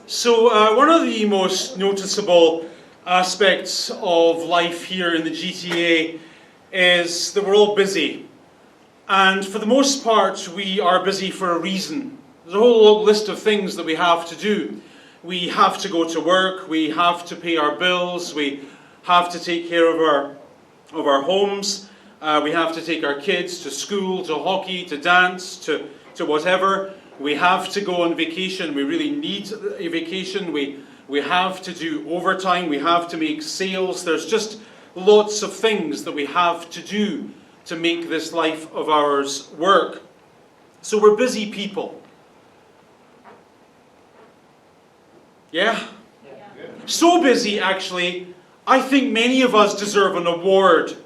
One of the most noticeable aspects of life here in the GTA is that we're all busy. And for the most part, we are busy for a reason. There's a whole list of things that we have to do. We have to go to work, we have to pay our bills, we have to take care of our homes, we have to take our kids to school, to hockey, to dance, to whatever. We have to go on vacation. We really need a vacation. We have to do overtime. We have to make sales. There's just lots of things that we have to do to make this life of ours work. So we're busy people. Yeah? So busy, actually, I think many of us deserve an award.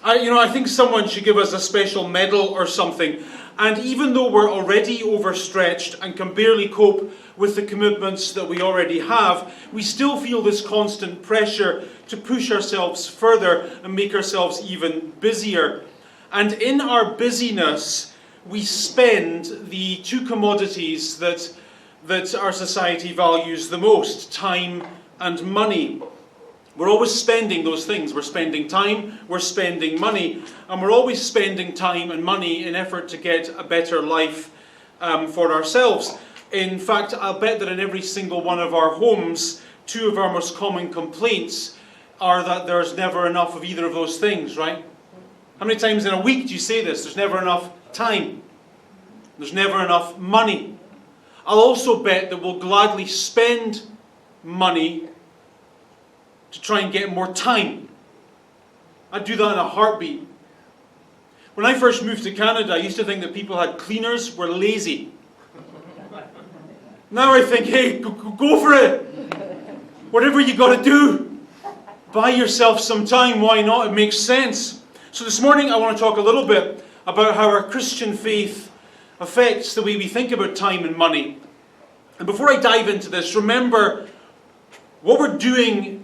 I think someone should give us a special medal or something. And even though we're already overstretched and can barely cope with the commitments that we already have, we still feel this constant pressure to push ourselves further and make ourselves even busier. And in our busyness, we spend the two commodities that our society values the most, time and money. We're always spending those things. We're spending time, we're spending money, and we're always spending time and money in effort to get a better life for ourselves. In fact, I'll bet that in every single one of our homes, two of our most common complaints are that there's never enough of either of those things, right? How many times in a week do you say this? There's never enough time. There's never enough money. I'll also bet that we'll gladly spend money to try and get more time. I'd do that in a heartbeat. When I first moved to Canada, I used to think that people had cleaners were lazy. Now I think, hey, go for it. Whatever you got to do, buy yourself some time. Why not? It makes sense. So this morning I want to talk a little bit about how our Christian faith affects the way we think about time and money. And before I dive into this, remember what we're doing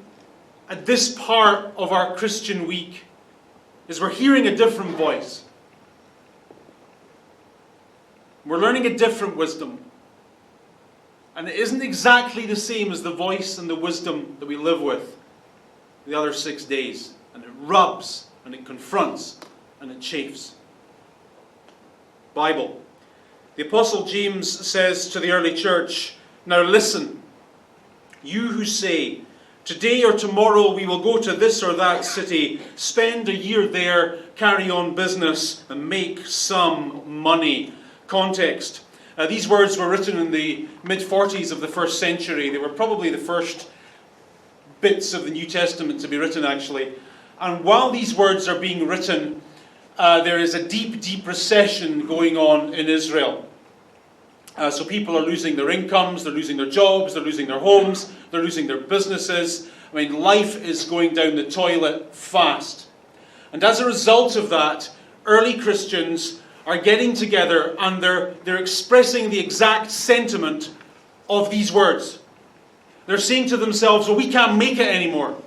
at this part of our Christian week is we're hearing a different voice. We're learning a different wisdom. And it isn't exactly the same as the voice and the wisdom that we live with the other 6 days. And it rubs, and it confronts, and it chafes. Bible. The Apostle James says to the early church, "Now listen, you who say, today or tomorrow we will go to this or that city, spend a year there, carry on business, and make some money." Context. These words were written in the mid-40s of the first century. They were probably the first bits of the New Testament to be written, actually. And while these words are being written, there is a deep, deep recession going on in Israel. So people are losing their incomes, they're losing their jobs, they're losing their homes, they're losing their businesses. I mean, life is going down the toilet fast. And as a result of that, early Christians are getting together and they're expressing the exact sentiment of these words. They're saying to themselves, well, we can't make it anymore.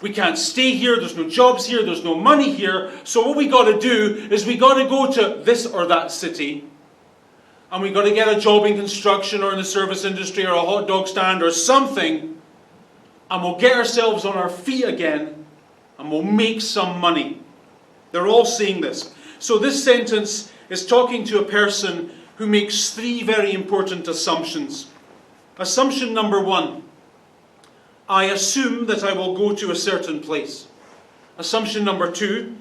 We can't stay here, there's no jobs here, there's no money here. So what we got to do is we got to go to this or that city. And we've got to get a job in construction or in the service industry or a hot dog stand or something. And we'll get ourselves on our feet again. And we'll make some money. They're all saying this. So this sentence is talking to a person who makes three very important assumptions. Assumption number one. I assume that I will go to a certain place. Assumption number two.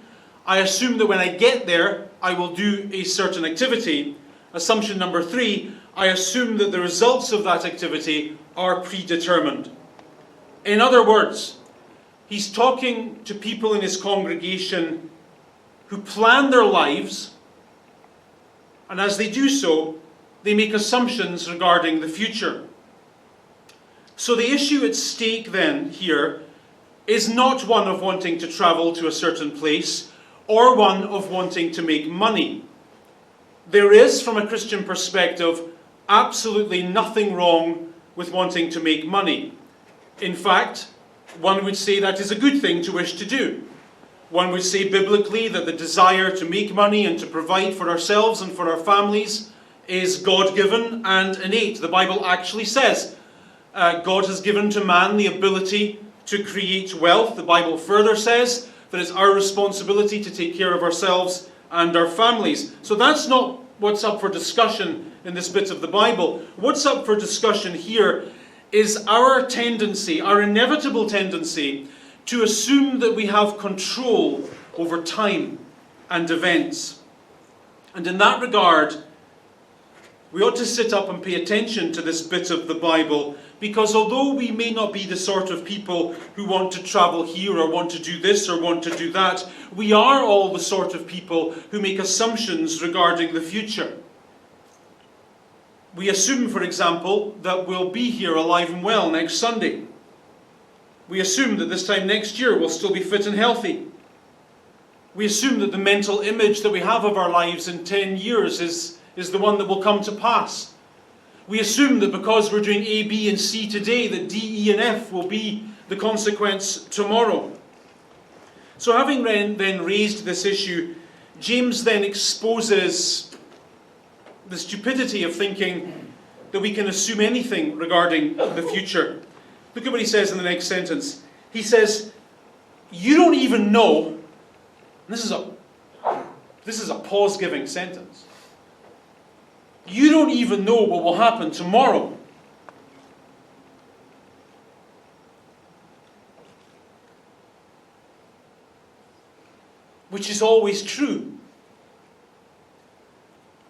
I assume that when I get there, I will do a certain activity. Assumption number three, I assume that the results of that activity are predetermined. In other words, he's talking to people in his congregation who plan their lives, and as they do so, they make assumptions regarding the future. So the issue at stake then here is not one of wanting to travel to a certain place or one of wanting to make money. There is, from a Christian perspective, absolutely nothing wrong with wanting to make money. In fact, one would say that is a good thing to wish to do. One would say biblically that the desire to make money and to provide for ourselves and for our families is God-given and innate. The Bible actually says God has given to man the ability to create wealth. The Bible further says that it's our responsibility to take care of ourselves and our families. So that's not what's up for discussion in this bit of the Bible. What's up for discussion here is our tendency, our inevitable tendency, to assume that we have control over time and events. And in that regard, we ought to sit up and pay attention to this bit of the Bible, because although we may not be the sort of people who want to travel here or want to do this or want to do that, we are all the sort of people who make assumptions regarding the future. We assume, for example, that we'll be here alive and well next Sunday. We assume that this time next year we'll still be fit and healthy. We assume that the mental image that we have of our lives in 10 years is the one that will come to pass. We assume that because we're doing A, B, and C today, that D, E, and F will be the consequence tomorrow. So having then raised this issue, James then exposes the stupidity of thinking that we can assume anything regarding the future. Look at what he says in the next sentence. He says, you don't even know, and this is a pause-giving sentence. You don't even know what will happen tomorrow. Which is always true.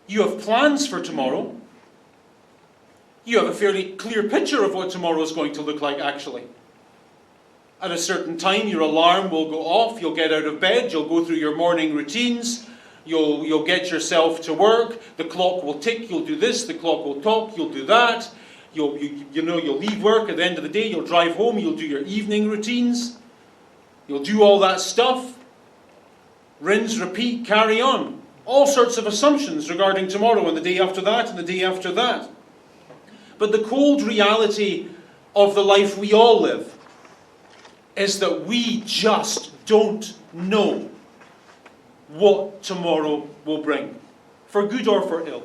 You have plans for tomorrow. You have a fairly clear picture of what tomorrow is going to look like, actually. At a certain time, your alarm will go off. You'll get out of bed. You'll go through your morning routines. You'll get yourself to work. The clock will tick. You'll do this. The clock will talk. You'll do that. You'll leave work. At the end of the day, you'll drive home. You'll do your evening routines. You'll do all that stuff. Rinse, repeat, carry on. All sorts of assumptions regarding tomorrow and the day after that and the day after that. But the cold reality of the life we all live is that we just don't know what tomorrow will bring, for good or for ill.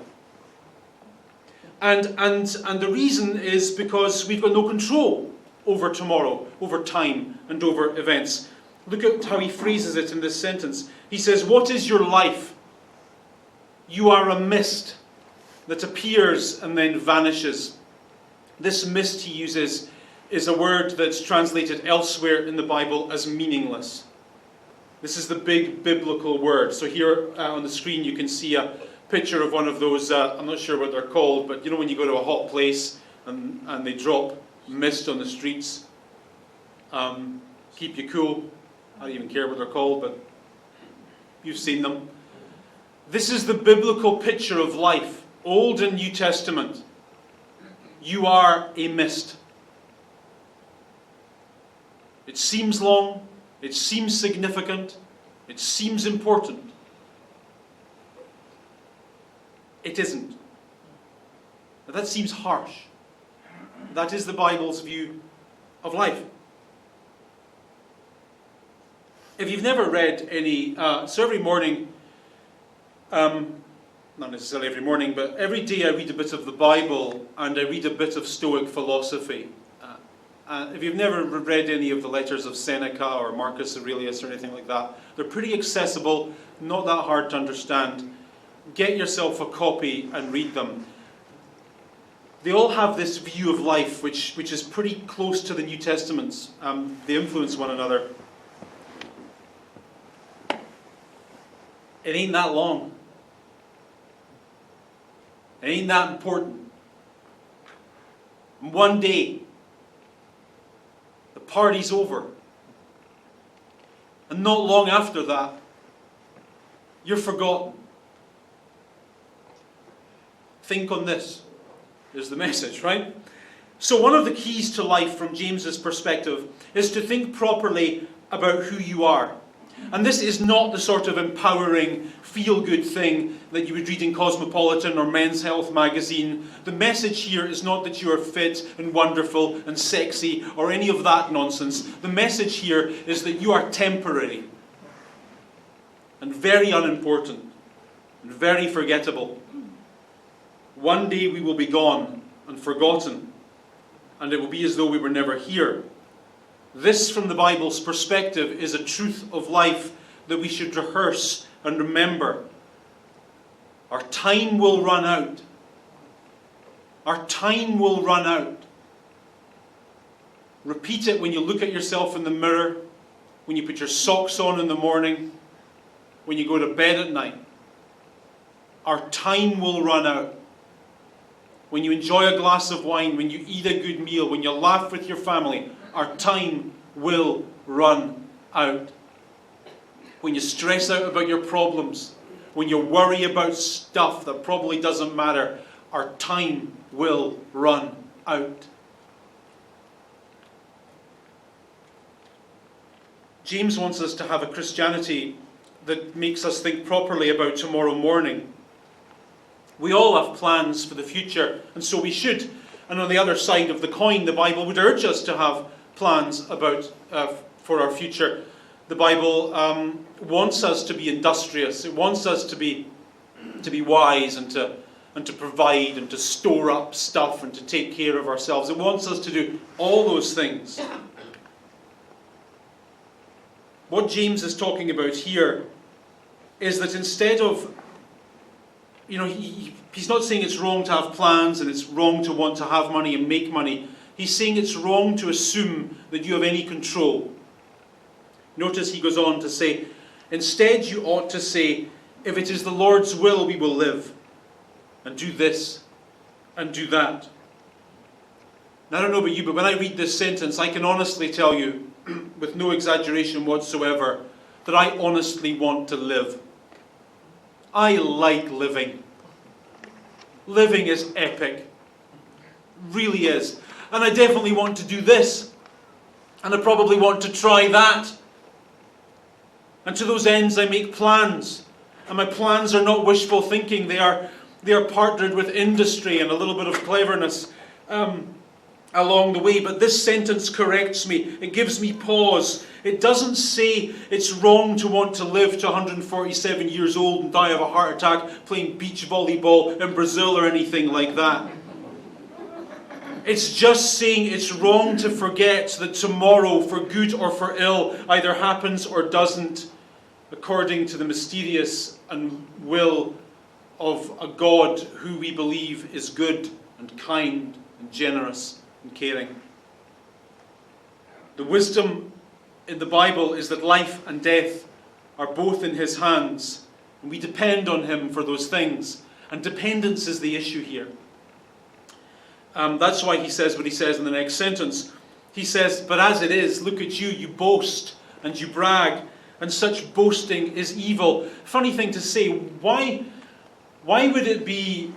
And the reason is because we've got no control over tomorrow, over time, and over events. Look at how he phrases it in this sentence. He says, what is your life? You are a mist that appears and then vanishes. This mist he uses is a word that's translated elsewhere in the Bible as meaningless. This is the big biblical word. So here on the screen you can see a picture of one of those, I'm not sure what they're called, but you know when you go to a hot place and they drop mist on the streets, keep you cool. I don't even care what they're called, but you've seen them. This is the biblical picture of life, Old and New Testament. You are a mist. It seems long, it seems significant, it seems important. It isn't. Now that seems harsh. That is the Bible's view of life. If you've never read any, so every morning, not necessarily every morning, but every day I read a bit of the Bible and I read a bit of Stoic philosophy. If you've never read any of the letters of Seneca or Marcus Aurelius or anything like that, they're pretty accessible, not that hard to understand. Get yourself a copy and read them. They all have this view of life which is pretty close to the New Testament's. They influence one another. It ain't that long. It ain't that important. One day, the party's over. And not long after that, you're forgotten. Think on this. There's the message, right? So one of the keys to life from James's perspective is to think properly about who you are. And this is not the sort of empowering, feel-good thing that you would read in Cosmopolitan or Men's Health magazine. The message here is not that you are fit and wonderful and sexy or any of that nonsense. The message here is that you are temporary and very unimportant and very forgettable. One day we will be gone and forgotten. and it will be as though we were never here. This, from the Bible's perspective, is a truth of life that we should rehearse and remember. Our time will run out. Our time will run out. Repeat it when you look at yourself in the mirror, when you put your socks on in the morning, when you go to bed at night. Our time will run out. When you enjoy a glass of wine, when you eat a good meal, when you laugh with your family, our time will run out. When you stress out about your problems, when you worry about stuff that probably doesn't matter, our time will run out. James wants us to have a Christianity that makes us think properly about tomorrow morning. We all have plans for the future, and so we should. And on the other side of the coin, the Bible would urge us to have plans for our future. The Bible wants us to be industrious. It wants us to be wise and to provide and to store up stuff and to take care of ourselves. It wants us to do all those things. What James is talking about here is that instead of, he's not saying it's wrong to have plans and it's wrong to want to have money and make money. He's saying it's wrong to assume that you have any control. Notice he goes on to say, instead you ought to say, if it is the Lord's will, we will live and do this and do that. Now, I don't know about you, but when I read this sentence, I can honestly tell you, with no exaggeration whatsoever, that I honestly want to live. I like living. Living is epic. Really is. And I definitely want to do this. And I probably want to try that. And to those ends I make plans. And my plans are not wishful thinking. They are partnered with industry and a little bit of cleverness along the way. But this sentence corrects me. It gives me pause. It doesn't say it's wrong to want to live to 147 years old and die of a heart attack playing beach volleyball in Brazil or anything like that. It's just saying it's wrong to forget that tomorrow, for good or for ill, either happens or doesn't, according to the mysterious and will of a God who we believe is good and kind and generous and caring. The wisdom in the Bible is that life and death are both in his hands, and we depend on him for those things. And dependence is the issue here. That's why he says what he says in the next sentence. He says, but as it is, look at you, you boast and you brag, and such boasting is evil. Funny thing to say, why would it be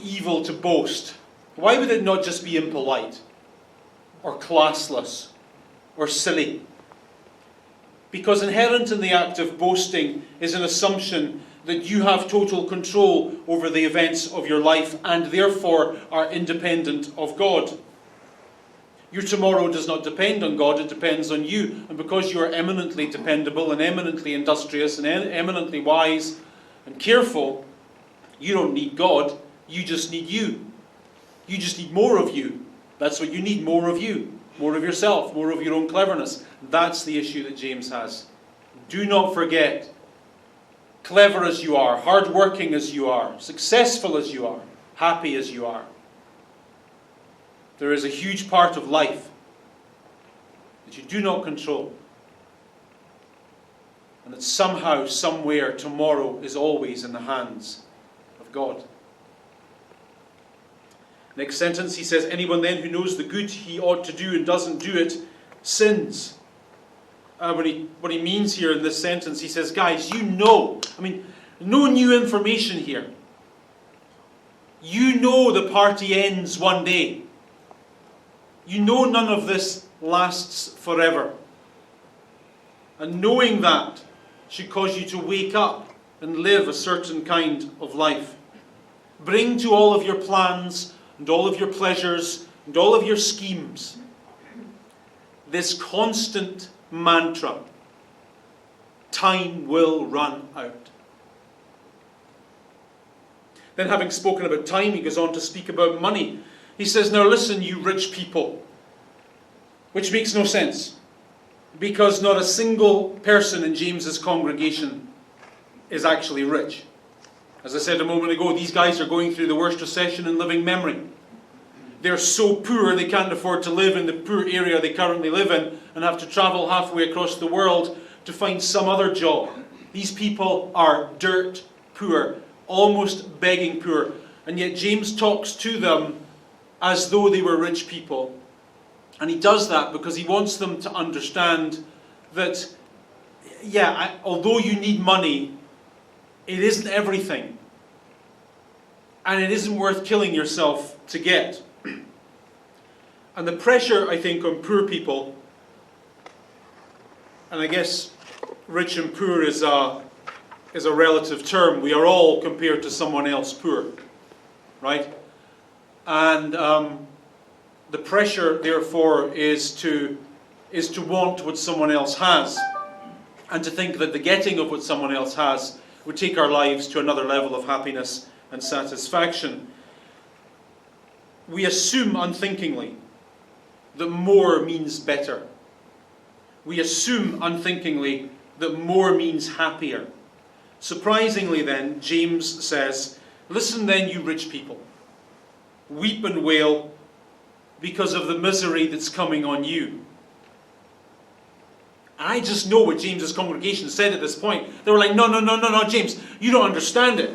evil to boast? Why would it not just be impolite or classless or silly? Because inherent in the act of boasting is an assumption that you have total control over the events of your life and therefore are independent of God. Your tomorrow does not depend on God, it depends on you. And because you are eminently dependable and eminently industrious and eminently wise and careful, you don't need God, you just need you. You just need more of you. That's what you need, more of you. More of yourself, more of your own cleverness. That's the issue that James has. Do not forget, clever as you are, hard-working as you are, successful as you are, happy as you are, there is a huge part of life that you do not control. And that somehow, somewhere, tomorrow is always in the hands of God. Next sentence, he says, anyone then who knows the good he ought to do and doesn't do it, sins. What he means here in this sentence, he says, guys, no new information here. You know the party ends one day. You know none of this lasts forever. And knowing that should cause you to wake up and live a certain kind of life. Bring to all of your plans and all of your pleasures and all of your schemes this constant mantra: time will run out. Then, having spoken about time, he goes on to speak about money. He says, now listen, you rich people. Which makes no sense. Because not a single person in James's congregation is actually rich. As I said a moment ago, these guys are going through the worst recession in living memory. They're so poor they can't afford to live in the poor area they currently live in and have to travel halfway across the world to find some other job. These people are dirt poor, almost begging poor. And yet James talks to them as though they were rich people. And he does that because he wants them to understand that, although you need money, it isn't everything. And it isn't worth killing yourself to get. And the pressure, I think, on poor people, and I guess rich and poor is a relative term. We are all, compared to someone else, poor. Right? And the pressure, therefore, is to want what someone else has. And to think that the getting of what someone else has would take our lives to another level of happiness and satisfaction. We assume unthinkingly that more means better. We assume unthinkingly that more means happier. Surprisingly then, James says, listen then, you rich people. Weep and wail because of the misery that's coming on you. I just know what James's congregation said at this point. They were like, no, James, you don't understand it.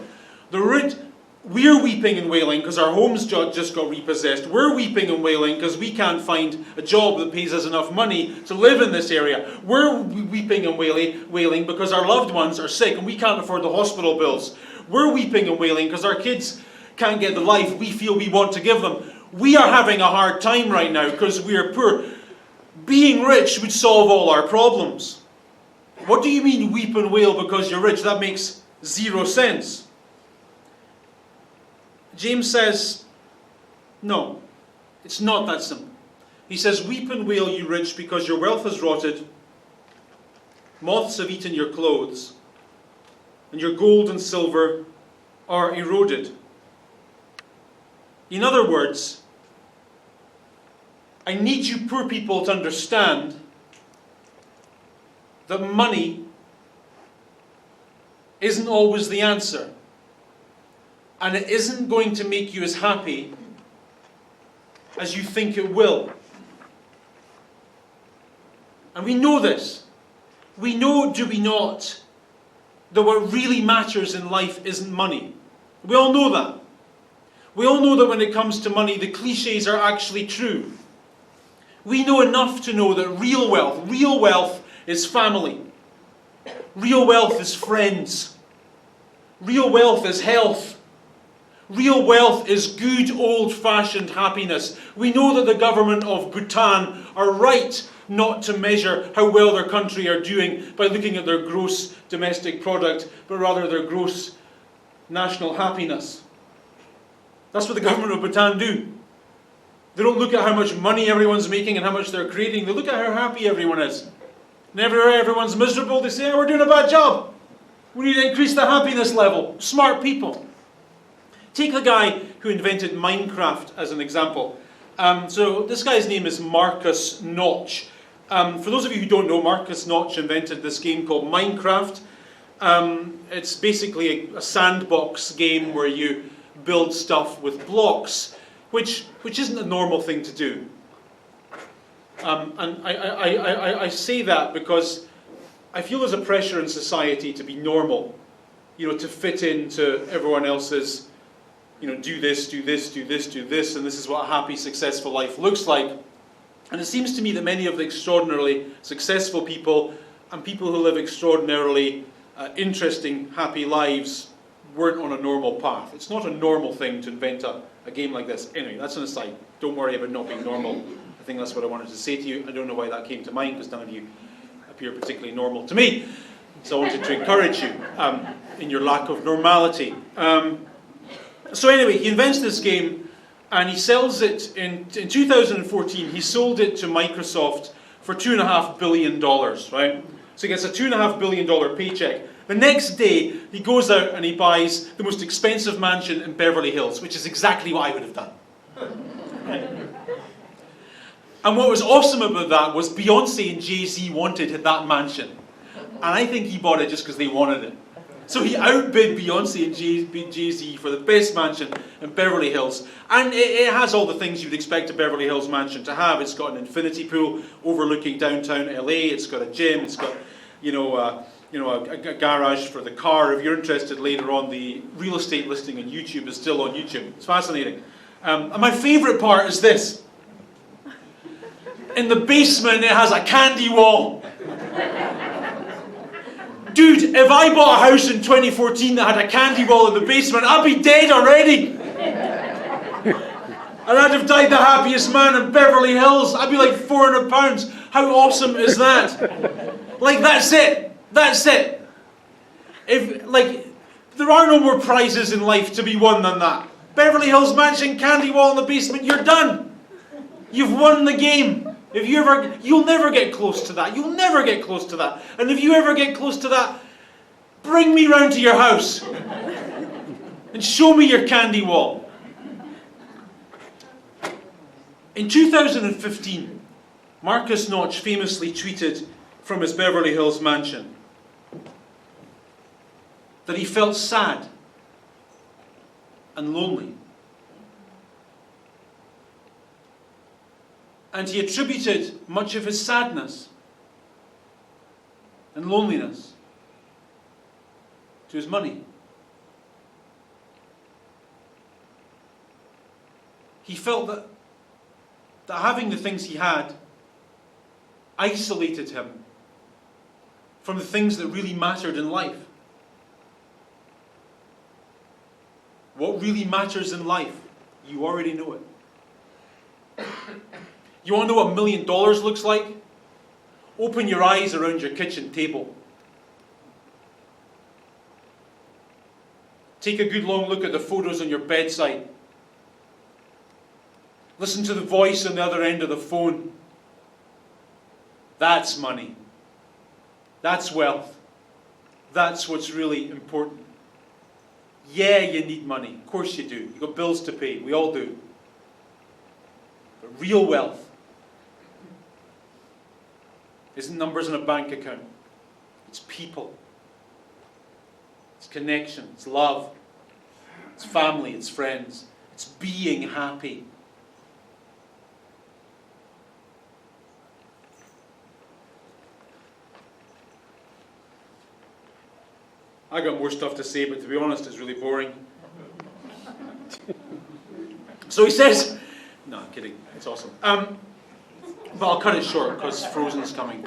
We're weeping and wailing because our homes just got repossessed. We're weeping and wailing because we can't find a job that pays us enough money to live in this area. We're weeping and wailing because our loved ones are sick and we can't afford the hospital bills. We're weeping and wailing because our kids can't get the life we feel we want to give them. We are having a hard time right now because we are poor. Being rich would solve all our problems. What do you mean weep and wail because you're rich? That makes zero sense. James says, no, it's not that simple. He says, weep and wail, you rich, because your wealth has rotted, moths have eaten your clothes, and your gold and silver are eroded. In other words, I need you poor people to understand that money isn't always the answer. And it isn't going to make you as happy as you think it will. And we know this. We know, do we not, that what really matters in life isn't money. We all know that. We all know that when it comes to money, the cliches are actually true. We know enough to know that real wealth is family. Real wealth is friends. Real wealth is health. Real wealth is good old-fashioned happiness. We know that the government of Bhutan are right not to measure how well their country are doing by looking at their gross domestic product, but rather their gross national happiness. That's what the government of Bhutan do. They don't look at how much money everyone's making and how much they're creating. They look at how happy everyone is. And everywhere everyone's miserable, they say, we're doing a bad job. We need to increase the happiness level. Smart people. Take the guy who invented Minecraft as an example. So this guy's name is Marcus Notch. For those of you who don't know, Marcus Notch invented this game called Minecraft. It's basically a sandbox game where you build stuff with blocks, which isn't a normal thing to do. And I say that because I feel there's a pressure in society to be normal, to fit into everyone else's, do this, do this, do this, do this, and this is what a happy, successful life looks like. And it seems to me that many of the extraordinarily successful people and people who live extraordinarily interesting, happy lives weren't on a normal path. It's not a normal thing to invent a game like this. Anyway, that's an aside. Don't worry about not being normal. I think that's what I wanted to say to you. I don't know why that came to mind, because none of you appear particularly normal to me. So I wanted to encourage you in your lack of normality. So anyway, he invents this game, and he sells it in 2014. He sold it to Microsoft for $2.5 billion, right? So he gets a $2.5 billion paycheck. The next day, he goes out and he buys the most expensive mansion in Beverly Hills, which is exactly what I would have done. And what was awesome about that was Beyonce and Jay-Z wanted that mansion. And I think he bought it just because they wanted it. So he outbid Beyonce and Jay-Z for the best mansion in Beverly Hills. And it has all the things you'd expect a Beverly Hills mansion to have. It's got an infinity pool overlooking downtown LA. It's got a gym. It's got, a garage for the car. If you're interested later on, the real estate listing on YouTube is still on YouTube. It's fascinating. And my favourite part is this. In the basement, it has a candy wall. Dude, if I bought a house in 2014 that had a candy wall in the basement, I'd be dead already. And I'd have died the happiest man in Beverly Hills. I'd be like £400. How awesome is that? Like, that's it. That's it. There are no more prizes in life to be won than that. Beverly Hills mansion, candy wall in the basement, you're done. You've won the game. You'll never get close to that. You'll never get close to that. And if you ever get close to that, bring me round to your house and show me your candy wall. In 2015, Marcus Notch famously tweeted from his Beverly Hills mansion that he felt sad and lonely. And he attributed much of his sadness and loneliness to his money. He felt that having the things he had isolated him from the things that really mattered in life. What really matters in life, you already know it. You want to know what $1 million looks like? Open your eyes around your kitchen table. Take a good long look at the photos on your bedside. Listen to the voice on the other end of the phone. That's money. That's wealth. That's what's really important. Yeah, you need money. Of course you do. You've got bills to pay. We all do. But real wealth isn't numbers in a bank account. It's people. It's connection. It's love. It's family. It's friends. It's being happy. I got more stuff to say, but to be honest, it's really boring. So he says, no, I'm kidding. It's awesome. But I'll cut it short because Frozen's coming.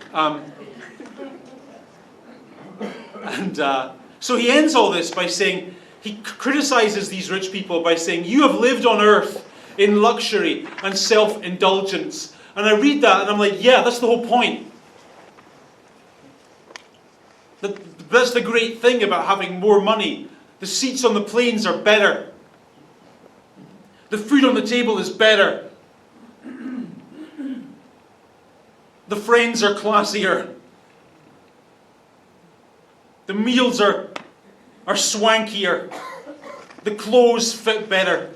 So he ends all this by saying, he criticizes these rich people by saying, you have lived on earth in luxury and self-indulgence. And I read that and I'm like, yeah, that's the whole point. That's the great thing about having more money. The seats on the planes are better. The food on the table is better. The friends are classier. The meals are swankier. The clothes fit better.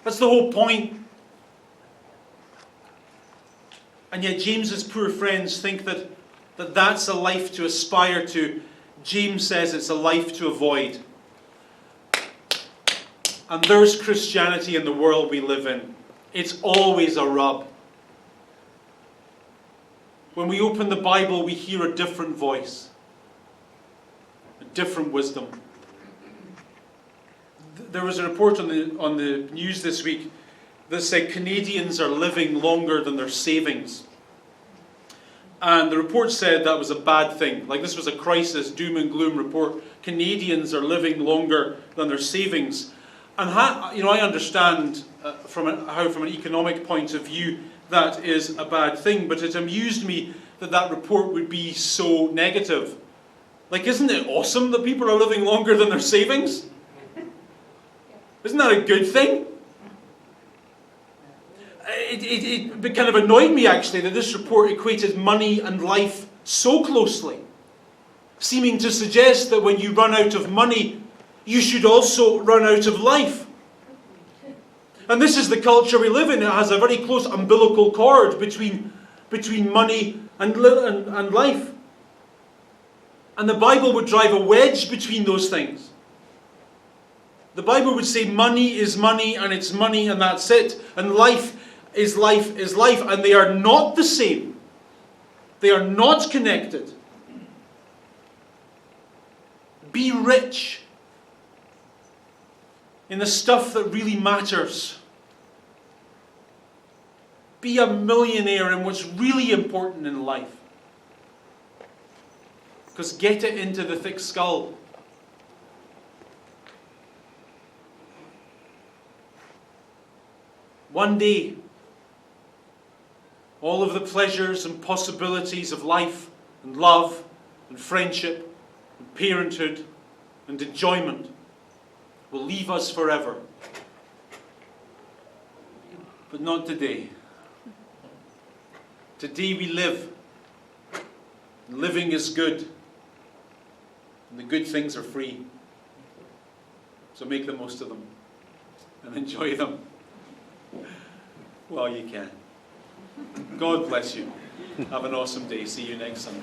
That's the whole point. And yet James's poor friends think that that's a life to aspire to. James says it's a life to avoid. And there's Christianity in the world we live in. It's always a rub. When we open the Bible, we hear a different voice, a different wisdom. There was a report on the news this week that said Canadians are living longer than their savings. And the report said that was a bad thing. Like this was a crisis, doom and gloom report. Canadians are living longer than their savings. And I understand from an economic point of view that is a bad thing, but it amused me that report would be so negative. Like, isn't it awesome that people are living longer than their savings? Isn't that a good thing? It kind of annoyed me actually that this report equated money and life so closely, seeming to suggest that when you run out of money, you should also run out of life. And this is the culture we live in. It has a very close umbilical cord between money and life. And the Bible would drive a wedge between those things. The Bible would say money is money and it's money and that's it. And life is life is life. And they are not the same. They are not connected. Be rich in the stuff that really matters. Be a millionaire in what's really important in life. Because get it into the thick skull. One day, all of the pleasures and possibilities of life and love and friendship and parenthood and enjoyment will leave us forever. But not today. Today we live. Living is good. And the good things are free. So make the most of them. And enjoy them while you can. God bless you. Have an awesome day. See you next Sunday.